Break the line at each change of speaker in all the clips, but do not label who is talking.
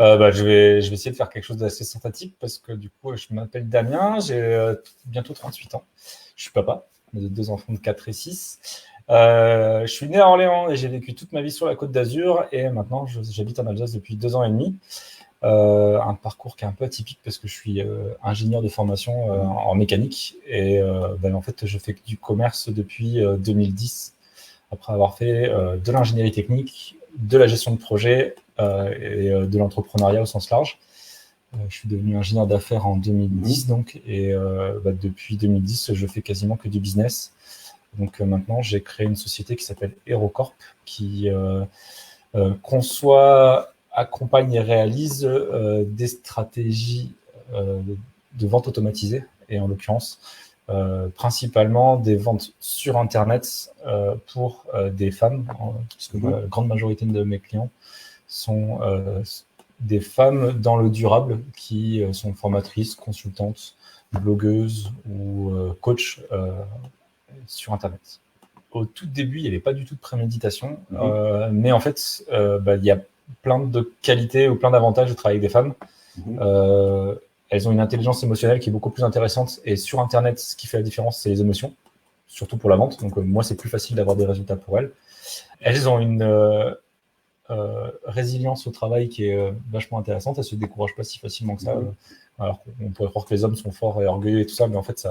Je vais essayer de faire quelque chose d'assez sympathique parce que du coup, je m'appelle Damien, j'ai bientôt 38 ans. Je suis papa de deux enfants de 4 et 6. Je suis né à Orléans et j'ai vécu toute ma vie sur la Côte d'Azur et maintenant j'habite en Alsace depuis 2 ans et demi. Un parcours qui est un peu atypique parce que je suis ingénieur de formation en mécanique et en fait je fais du commerce depuis 2010 après avoir fait de l'ingénierie technique, de la gestion de projet et de l'entrepreneuriat au sens large. Je suis devenu ingénieur d'affaires en 2010 donc et depuis 2010 je fais quasiment que du business. Donc maintenant j'ai créé une société qui s'appelle HeroCorp qui conçoit, accompagne et réalise des stratégies de vente automatisée et en l'occurrence principalement des ventes sur Internet pour des femmes, puisque la grande majorité de mes clients sont des femmes dans le durable qui sont formatrices, consultantes, blogueuses ou coachs sur Internet. Au tout début, il n'y avait pas du tout de préméditation, mais en fait, il y a plein de qualités ou plein d'avantages de travailler avec des femmes. Elles ont une intelligence émotionnelle qui est beaucoup plus intéressante et sur Internet, ce qui fait la différence, c'est les émotions, surtout pour la vente. Donc moi, c'est plus facile d'avoir des résultats pour elles. Elles ont une résilience au travail qui est vachement intéressante. Elles se découragent pas si facilement que ça. Alors qu'on pourrait croire que les hommes sont forts et orgueilleux et tout ça, mais en fait,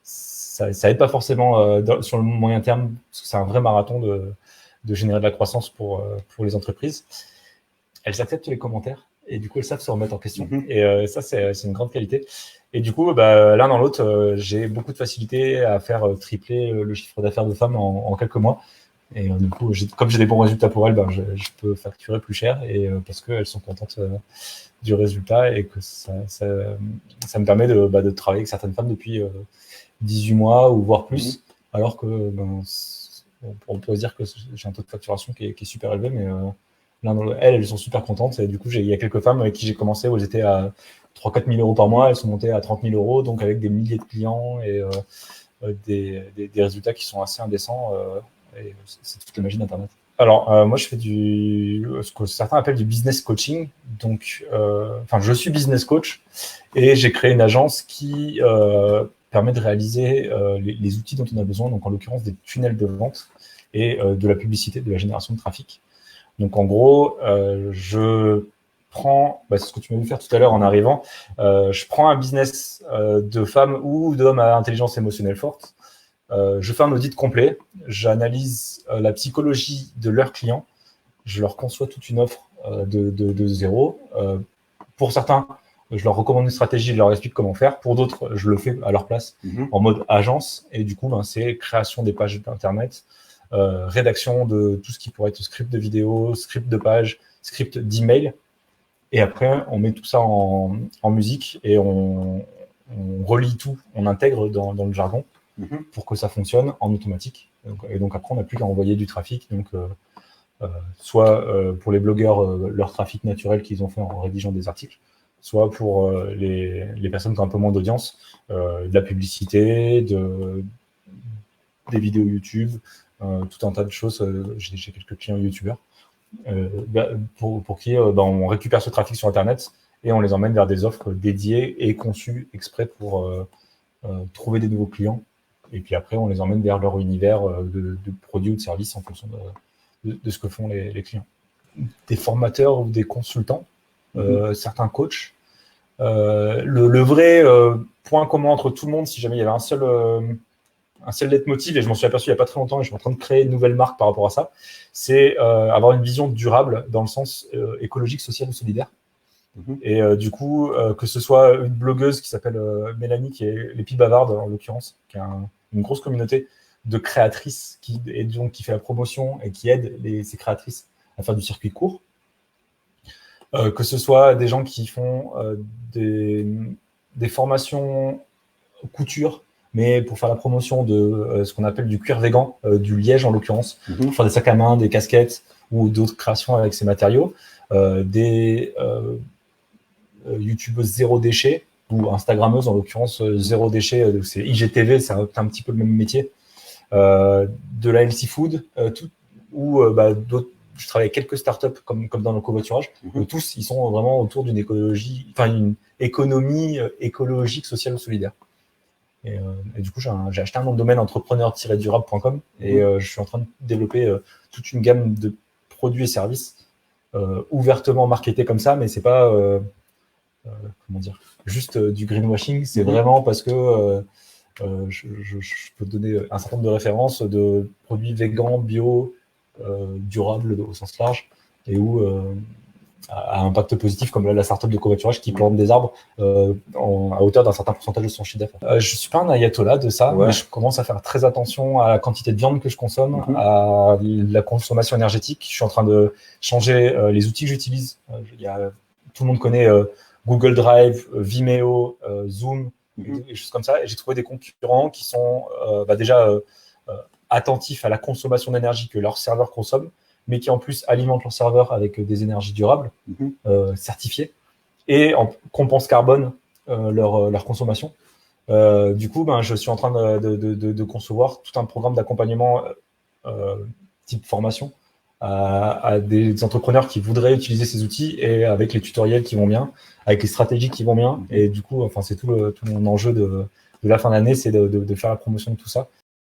ça aide pas forcément sur le moyen terme, parce que c'est un vrai marathon de générer de la croissance pour les entreprises. Elles acceptent les commentaires et du coup, elles savent se remettre en question. Et ça, c'est une grande qualité. Et du coup, l'un dans l'autre, j'ai beaucoup de facilité à faire tripler le chiffre d'affaires de femmes en quelques mois. Et du coup, comme j'ai des bons résultats pour elles, je peux facturer plus cher et parce qu'elles sont contentes du résultat et que ça me permet de travailler avec certaines femmes depuis 18 mois ou voire plus, alors que on pourrait se dire que j'ai un taux de facturation qui est super élevé, mais elles sont super contentes. Et du coup, il y a quelques femmes avec qui j'ai commencé où elles étaient à 3-4 000 euros par mois, elles sont montées à 30 000 euros, donc avec des milliers de clients et des résultats qui sont assez indécents. Et c'est toute la magie d'Internet. Alors, moi, je fais ce que certains appellent du business coaching. Donc, je suis business coach et j'ai créé une agence qui permet de réaliser les outils dont on a besoin, donc en l'occurrence des tunnels de vente et de la publicité, de la génération de trafic. Donc, en gros, je prends, c'est ce que tu m'as vu faire tout à l'heure en arrivant, je prends un business de femmes ou d'hommes à intelligence émotionnelle forte. Je fais un audit complet, j'analyse la psychologie de leurs clients, je leur conçois toute une offre de zéro. Pour certains, je leur recommande une stratégie, je leur explique comment faire. Pour d'autres, je le fais à leur place en mode agence. Et du coup, c'est création des pages d'Internet, rédaction de tout ce qui pourrait être script de vidéo, script de page, script d'email. Et après, on met tout ça en musique et on relie tout, on intègre dans le jargon pour que ça fonctionne en automatique. Et donc après, on n'a plus qu'à envoyer du trafic. Donc, soit pour les blogueurs, leur trafic naturel qu'ils ont fait en rédigeant des articles, soit pour les personnes qui ont un peu moins d'audience, de la publicité, des vidéos YouTube, tout un tas de choses. J'ai quelques clients YouTubeurs pour qui on récupère ce trafic sur Internet et on les emmène vers des offres dédiées et conçues exprès pour trouver des nouveaux clients. Et puis après, on les emmène vers leur univers de produits ou de services en fonction de ce que font les clients. Des formateurs ou des consultants, certains coachs. Le vrai point commun entre tout le monde, si jamais il y avait un seul leitmotiv, et je m'en suis aperçu il n'y a pas très longtemps, et je suis en train de créer une nouvelle marque par rapport à ça, c'est avoir une vision durable dans le sens écologique, social ou solidaire. Et du coup, que ce soit une blogueuse qui s'appelle Mélanie, qui est les Pies Bavardes en l'occurrence, qui a une grosse communauté de créatrices qui fait la promotion et qui aide ces créatrices à faire du circuit court. Que ce soit des gens qui font des formations couture, mais pour faire la promotion de ce qu'on appelle du cuir végan, du liège en l'occurrence, pour faire des sacs à main, des casquettes ou d'autres créations avec ces matériaux, des youtubeuses zéro déchet ou instagrammeuses en l'occurrence zéro déchet, c'est IGTV, c'est un petit peu le même métier, de la healthy food, ou d'autres je travaille avec quelques startups comme dans le covoiturage. Tous, ils sont vraiment autour d'une écologie, enfin une économie écologique, sociale ou solidaire. Et du coup, j'ai acheté un nom de domaine entrepreneur-durable.com et je suis en train de développer toute une gamme de produits et services ouvertement marketés comme ça, mais c'est pas comment dire, juste du greenwashing. C'est vraiment parce que je peux te donner un certain nombre de références de produits végans, bio, durables au sens large, et où à impact positif, comme là, la startup de covoiturage qui plante des arbres à hauteur d'un certain pourcentage de son chiffre d'affaires. Je suis pas un ayatollah de ça, mais je commence à faire très attention à la quantité de viande que je consomme, à la consommation énergétique. Je suis en train de changer les outils que j'utilise. Tout le monde connaît Google Drive, Vimeo, Zoom, des choses comme ça. Et j'ai trouvé des concurrents qui sont déjà attentifs à la consommation d'énergie que leurs serveurs consomment, mais qui en plus alimentent leur serveur avec des énergies durables, certifiées, et compensent carbone leur consommation. Du coup, je suis en train de concevoir tout un programme d'accompagnement type formation à des entrepreneurs qui voudraient utiliser ces outils, et avec les tutoriels qui vont bien, avec les stratégies qui vont bien. Et du coup, c'est tout mon enjeu de la fin d'année, c'est de faire la promotion de tout ça.